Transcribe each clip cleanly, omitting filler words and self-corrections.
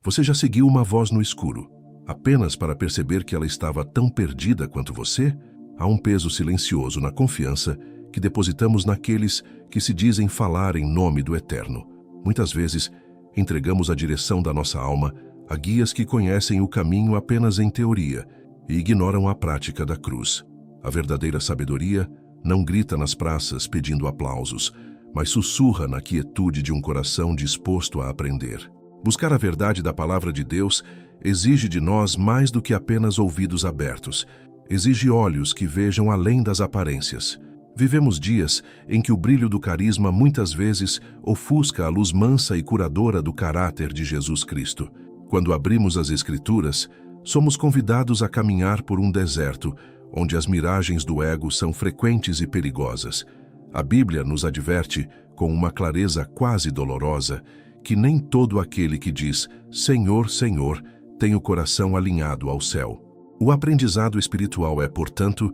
Você já seguiu uma voz no escuro, apenas para perceber que ela estava tão perdida quanto você? Há um peso silencioso na confiança que depositamos naqueles que se dizem falar em nome do Eterno. Muitas vezes, entregamos a direção da nossa alma a guias que conhecem o caminho apenas em teoria e ignoram a prática da cruz. A verdadeira sabedoria não grita nas praças pedindo aplausos, mas sussurra na quietude de um coração disposto a aprender. Buscar a verdade da palavra de Deus exige de nós mais do que apenas ouvidos abertos. Exige olhos que vejam além das aparências. Vivemos dias em que o brilho do carisma muitas vezes ofusca a luz mansa e curadora do caráter de Jesus Cristo. Quando abrimos as Escrituras, somos convidados a caminhar por um deserto, onde as miragens do ego são frequentes e perigosas. A Bíblia nos adverte, com uma clareza quase dolorosa, que nem todo aquele que diz Senhor, Senhor, tem o coração alinhado ao céu. O aprendizado espiritual é, portanto,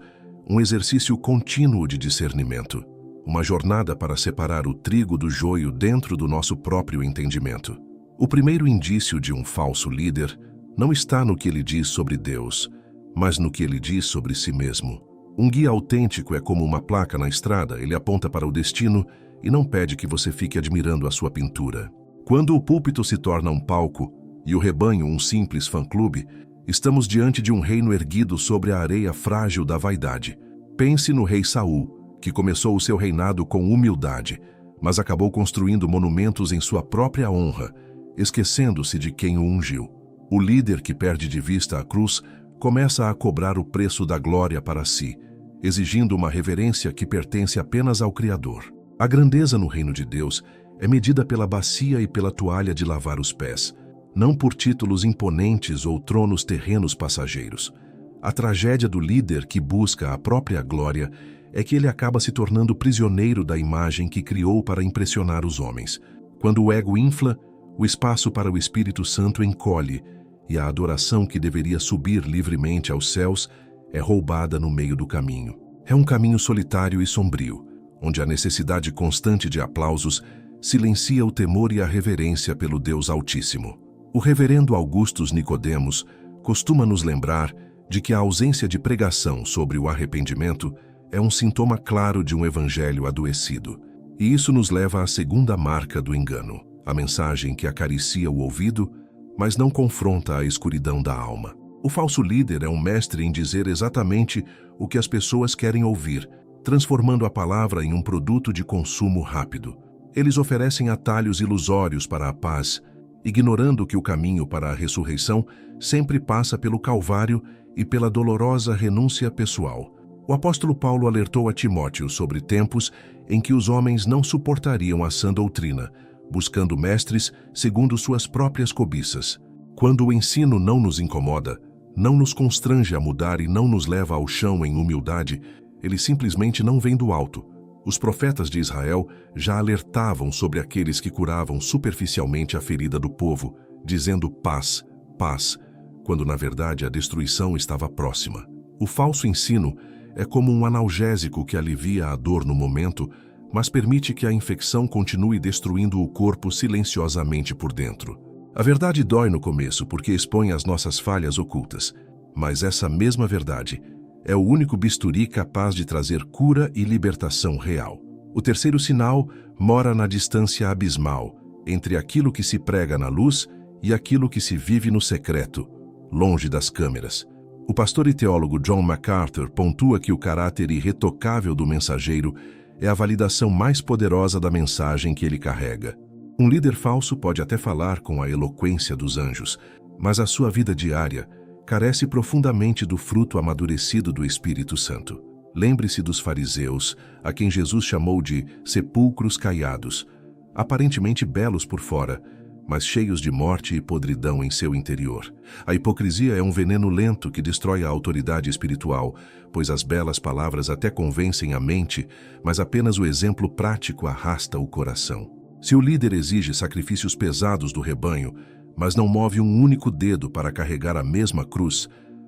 um exercício contínuo de discernimento, uma jornada para separar o trigo do joio dentro do nosso próprio entendimento. O primeiro indício de um falso líder não está no que ele diz sobre Deus, mas no que ele diz sobre si mesmo. Um guia autêntico é como uma placa na estrada, ele aponta para o destino e não pede que você fique admirando a sua pintura. Quando o púlpito se torna um palco e o rebanho um simples fã-clube, estamos diante de um reino erguido sobre a areia frágil da vaidade. Pense no rei Saul, que começou o seu reinado com humildade, mas acabou construindo monumentos em sua própria honra, esquecendo-se de quem o ungiu. O líder que perde de vista a cruz começa a cobrar o preço da glória para si, exigindo uma reverência que pertence apenas ao Criador. A grandeza no reino de Deus é medida pela bacia e pela toalha de lavar os pés, não por títulos imponentes ou tronos terrenos passageiros. A tragédia do líder que busca a própria glória é que ele acaba se tornando prisioneiro da imagem que criou para impressionar os homens. Quando o ego infla, o espaço para o Espírito Santo encolhe e a adoração que deveria subir livremente aos céus é roubada no meio do caminho. É um caminho solitário e sombrio, onde a necessidade constante de aplausos silencia o temor e a reverência pelo Deus Altíssimo. O reverendo Augustus Nicodemos costuma nos lembrar de que a ausência de pregação sobre o arrependimento é um sintoma claro de um evangelho adoecido. E isso nos leva à segunda marca do engano, a mensagem que acaricia o ouvido, mas não confronta a escuridão da alma. O falso líder é um mestre em dizer exatamente o que as pessoas querem ouvir, transformando a palavra em um produto de consumo rápido. Eles oferecem atalhos ilusórios para a paz, ignorando que o caminho para a ressurreição sempre passa pelo Calvário e pela dolorosa renúncia pessoal. O apóstolo Paulo alertou a Timóteo sobre tempos em que os homens não suportariam a sã doutrina, buscando mestres segundo suas próprias cobiças. Quando o ensino não nos incomoda, não nos constrange a mudar e não nos leva ao chão em humildade, ele simplesmente não vem do alto. Os profetas de Israel já alertavam sobre aqueles que curavam superficialmente a ferida do povo, dizendo paz, paz, quando na verdade a destruição estava próxima. O falso ensino é como um analgésico que alivia a dor no momento, mas permite que a infecção continue destruindo o corpo silenciosamente por dentro. A verdade dói no começo porque expõe as nossas falhas ocultas, mas essa mesma verdade é o único bisturi capaz de trazer cura e libertação real. O terceiro sinal mora na distância abismal entre aquilo que se prega na luz e aquilo que se vive no secreto, longe das câmeras. O pastor e teólogo John MacArthur pontua que o caráter irretocável do mensageiro é a validação mais poderosa da mensagem que ele carrega. Um líder falso pode até falar com a eloquência dos anjos, mas a sua vida diária carece profundamente do fruto amadurecido do Espírito Santo. Lembre-se dos fariseus, a quem Jesus chamou de sepulcros caiados, aparentemente belos por fora, mas cheios de morte e podridão em seu interior. A hipocrisia é um veneno lento que destrói a autoridade espiritual, pois as belas palavras até convencem a mente, mas apenas o exemplo prático arrasta o coração. Se o líder exige sacrifícios pesados do rebanho, mas não move um único dedo para carregar a mesma cruz,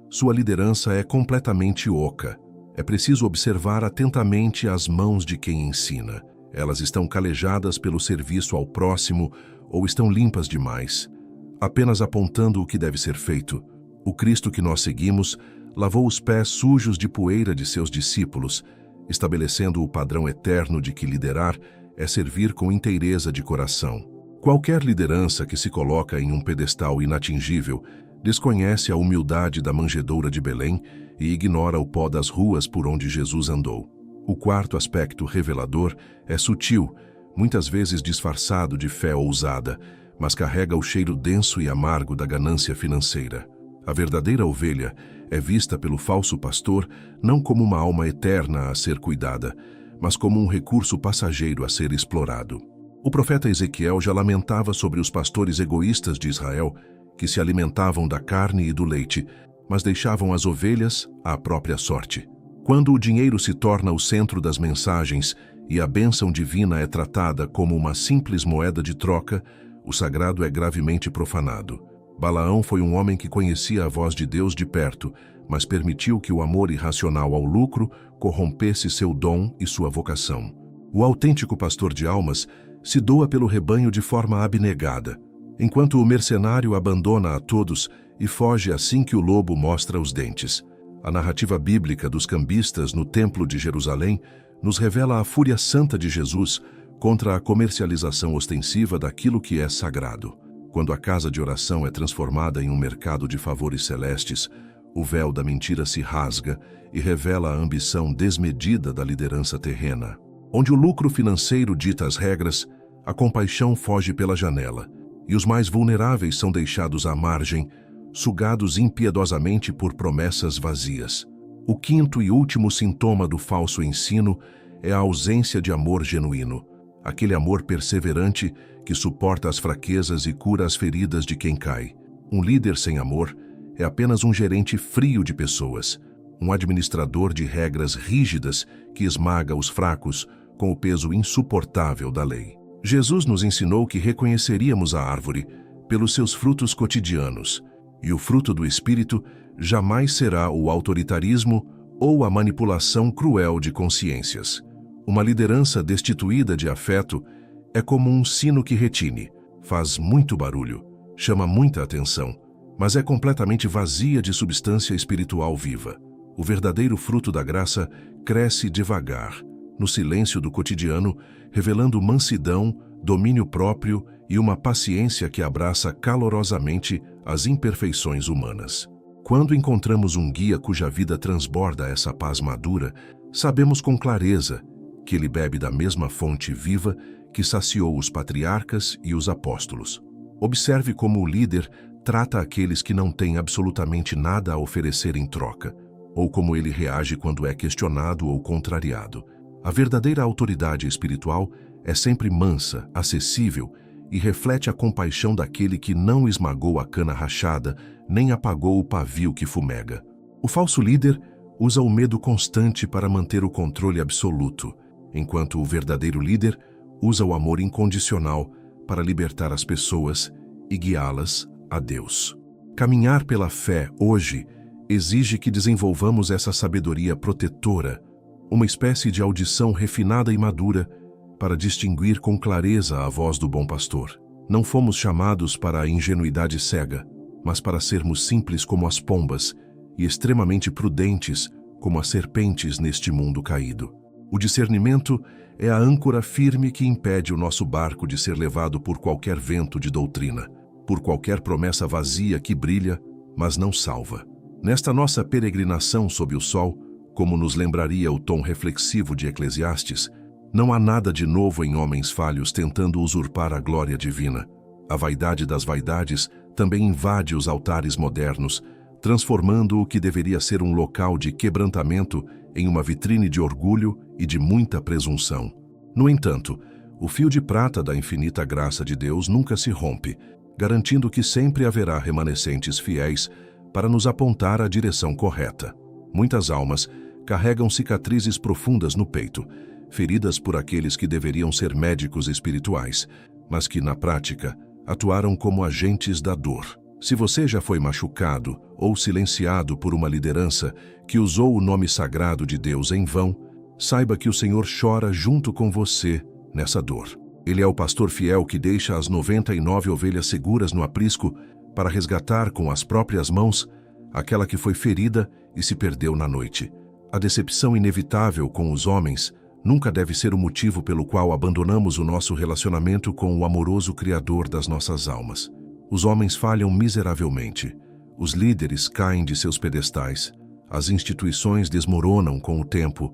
sua liderança é completamente oca. É preciso observar atentamente as mãos de quem ensina. Elas estão calejadas pelo serviço ao próximo ou estão limpas demais. apenas apontando o que deve ser feito. O Cristo que nós seguimos lavou os pés sujos de poeira de seus discípulos, estabelecendo o padrão eterno de que liderar é servir com inteireza de coração. Qualquer liderança que se coloca em um pedestal inatingível desconhece a humildade da manjedoura de Belém e ignora o pó das ruas por onde Jesus andou. O quarto aspecto revelador é sutil, muitas vezes disfarçado de fé ousada, mas carrega o cheiro denso e amargo da ganância financeira. A verdadeira ovelha é vista pelo falso pastor não como uma alma eterna a ser cuidada, mas como um recurso passageiro a ser explorado. O profeta Ezequiel já lamentava sobre os pastores egoístas de Israel, que se alimentavam da carne e do leite, mas deixavam as ovelhas à própria sorte. Quando o dinheiro se torna o centro das mensagens e a bênção divina é tratada como uma simples moeda de troca, o sagrado é gravemente profanado. Balaão foi um homem que conhecia a voz de Deus de perto, mas permitiu que o amor irracional ao lucro corrompesse seu dom e sua vocação. O autêntico pastor de almas se doa pelo rebanho de forma abnegada, enquanto o mercenário abandona a todos e foge assim que o lobo mostra os dentes. A narrativa bíblica dos cambistas no Templo de Jerusalém nos revela a fúria santa de Jesus contra a comercialização ostensiva daquilo que é sagrado. Quando a casa de oração é transformada em um mercado de favores celestes, o véu da mentira se rasga e revela a ambição desmedida da liderança terrena. Onde o lucro financeiro dita as regras, a compaixão foge pela janela, e os mais vulneráveis são deixados à margem, sugados impiedosamente por promessas vazias. O quinto e último sintoma do falso ensino é a ausência de amor genuíno, aquele amor perseverante que suporta as fraquezas e cura as feridas de quem cai. Um líder sem amor é apenas um gerente frio de pessoas, um administrador de regras rígidas que esmaga os fracos com o peso insuportável da lei. Jesus nos ensinou que reconheceríamos a árvore pelos seus frutos cotidianos, e o fruto do Espírito jamais será o autoritarismo ou a manipulação cruel de consciências. Uma liderança destituída de afeto é como um sino que retine, faz muito barulho, chama muita atenção, mas é completamente vazia de substância espiritual viva. O verdadeiro fruto da graça cresce devagar, no silêncio do cotidiano, revelando mansidão, domínio próprio e uma paciência que abraça calorosamente as imperfeições humanas. Quando encontramos um guia cuja vida transborda essa paz madura, sabemos com clareza que ele bebe da mesma fonte viva que saciou os patriarcas e os apóstolos. Observe como o líder trata aqueles que não têm absolutamente nada a oferecer em troca, ou como ele reage quando é questionado ou contrariado. A verdadeira autoridade espiritual é sempre mansa, acessível e reflete a compaixão daquele que não esmagou a cana rachada, nem apagou o pavio que fumega. O falso líder usa o medo constante para manter o controle absoluto, enquanto o verdadeiro líder usa o amor incondicional para libertar as pessoas e guiá-las a Deus. Caminhar pela fé hoje exige que desenvolvamos essa sabedoria protetora, uma espécie de audição refinada e madura para distinguir com clareza a voz do bom pastor. Não fomos chamados para a ingenuidade cega, mas para sermos simples como as pombas e extremamente prudentes como as serpentes neste mundo caído. O discernimento é a âncora firme que impede o nosso barco de ser levado por qualquer vento de doutrina, por qualquer promessa vazia que brilha, mas não salva. Nesta nossa peregrinação sob o sol, como nos lembraria o tom reflexivo de Eclesiastes, não há nada de novo em homens falhos tentando usurpar a glória divina. A vaidade das vaidades também invade os altares modernos, transformando o que deveria ser um local de quebrantamento em uma vitrine de orgulho e de muita presunção. No entanto, o fio de prata da infinita graça de Deus nunca se rompe, garantindo que sempre haverá remanescentes fiéis para nos apontar a direção correta. Muitas almas carregam cicatrizes profundas no peito, feridas por aqueles que deveriam ser médicos espirituais, mas que, na prática, atuaram como agentes da dor. Se você já foi machucado ou silenciado por uma liderança que usou o nome sagrado de Deus em vão, saiba que o Senhor chora junto com você nessa dor. Ele é o pastor fiel que deixa as 99 ovelhas seguras no aprisco para resgatar com as próprias mãos aquela que foi ferida e se perdeu na noite. A decepção inevitável com os homens nunca deve ser o motivo pelo qual abandonamos o nosso relacionamento com o amoroso Criador das nossas almas. Os homens falham miseravelmente. Os líderes caem de seus pedestais. As instituições desmoronam com o tempo,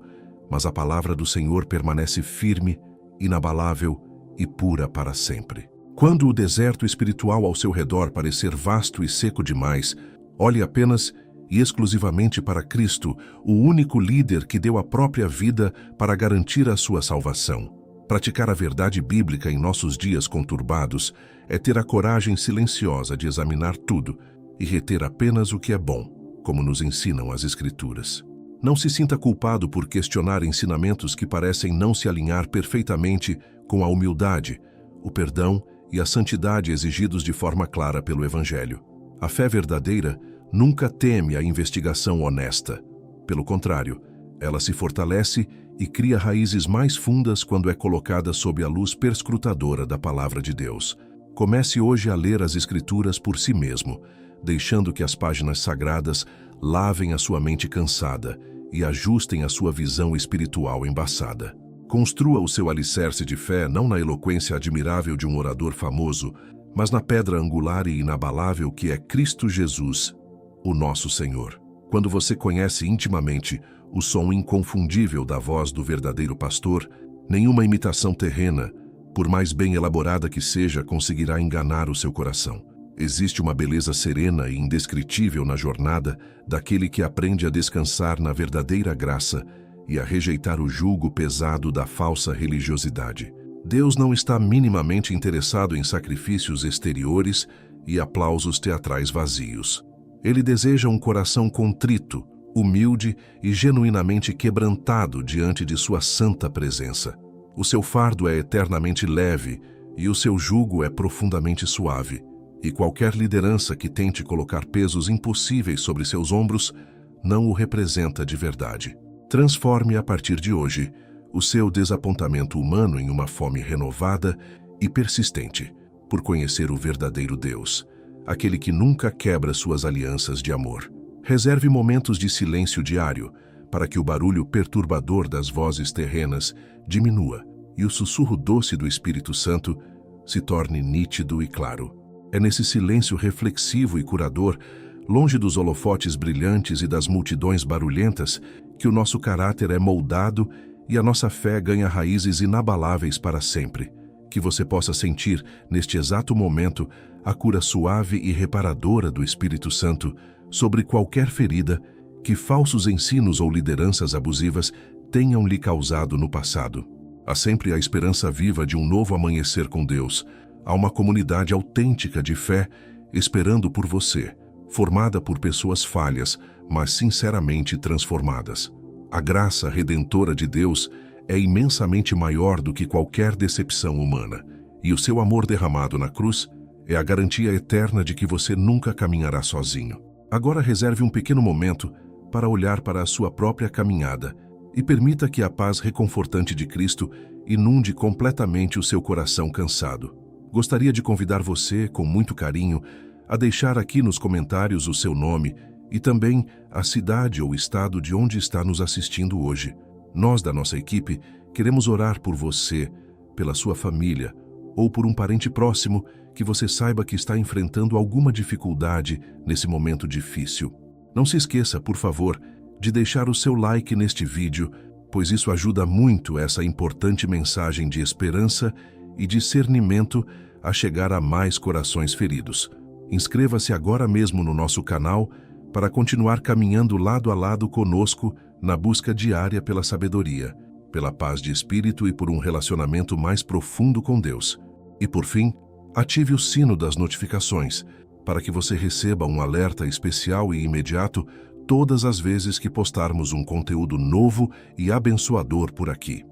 mas a palavra do Senhor permanece firme, inabalável e pura para sempre. Quando o deserto espiritual ao seu redor parecer vasto e seco demais, olhe apenas e exclusivamente para Cristo, o único líder que deu a própria vida para garantir a sua salvação. Praticar a verdade bíblica em nossos dias conturbados é ter a coragem silenciosa de examinar tudo e reter apenas o que é bom, como nos ensinam as Escrituras. Não se sinta culpado por questionar ensinamentos que parecem não se alinhar perfeitamente com a humildade, o perdão e a santidade exigidos de forma clara pelo Evangelho. A fé verdadeira nunca teme a investigação honesta. Pelo contrário, ela se fortalece e cria raízes mais fundas quando é colocada sob a luz perscrutadora da Palavra de Deus. Comece hoje a ler as Escrituras por si mesmo, deixando que as páginas sagradas lavem a sua mente cansada e ajustem a sua visão espiritual embaçada. Construa o seu alicerce de fé não na eloquência admirável de um orador famoso, mas na pedra angular e inabalável que é Cristo Jesus, o nosso Senhor. Quando você conhece intimamente o som inconfundível da voz do verdadeiro pastor, nenhuma imitação terrena, por mais bem elaborada que seja, conseguirá enganar o seu coração. Existe uma beleza serena e indescritível na jornada daquele que aprende a descansar na verdadeira graça e a rejeitar o jugo pesado da falsa religiosidade. Deus não está minimamente interessado em sacrifícios exteriores e aplausos teatrais vazios. Ele deseja um coração contrito, humilde e genuinamente quebrantado diante de sua santa presença. O seu fardo é eternamente leve e o seu jugo é profundamente suave. E qualquer liderança que tente colocar pesos impossíveis sobre seus ombros não o representa de verdade. Transforme a partir de hoje o seu desapontamento humano em uma fome renovada e persistente por conhecer o verdadeiro Deus, aquele que nunca quebra suas alianças de amor. Reserve momentos de silêncio diário para que o barulho perturbador das vozes terrenas diminua e o sussurro doce do Espírito Santo se torne nítido e claro. É nesse silêncio reflexivo e curador, longe dos holofotes brilhantes e das multidões barulhentas, que o nosso caráter é moldado e a nossa fé ganha raízes inabaláveis para sempre. Que você possa sentir, neste exato momento, a cura suave e reparadora do Espírito Santo sobre qualquer ferida que falsos ensinos ou lideranças abusivas tenham lhe causado no passado. Há sempre a esperança viva de um novo amanhecer com Deus. Há uma comunidade autêntica de fé esperando por você, formada por pessoas falhas, mas sinceramente transformadas. A graça redentora de Deus é imensamente maior do que qualquer decepção humana, e o seu amor derramado na cruz é a garantia eterna de que você nunca caminhará sozinho. Agora reserve um pequeno momento para olhar para a sua própria caminhada e permita que a paz reconfortante de Cristo inunde completamente o seu coração cansado. Gostaria de convidar você, com muito carinho, a deixar aqui nos comentários o seu nome e também a cidade ou estado de onde está nos assistindo hoje. Nós, da nossa equipe, queremos orar por você, pela sua família ou por um parente próximo que você saiba que está enfrentando alguma dificuldade nesse momento difícil. Não se esqueça, por favor, de deixar o seu like neste vídeo, pois isso ajuda muito essa importante mensagem de esperança e discernimento a chegar a mais corações feridos. Inscreva-se agora mesmo no nosso canal para continuar caminhando lado a lado conosco na busca diária pela sabedoria, pela paz de espírito e por um relacionamento mais profundo com Deus. E por fim, ative o sino das notificações para que você receba um alerta especial e imediato todas as vezes que postarmos um conteúdo novo e abençoador por aqui.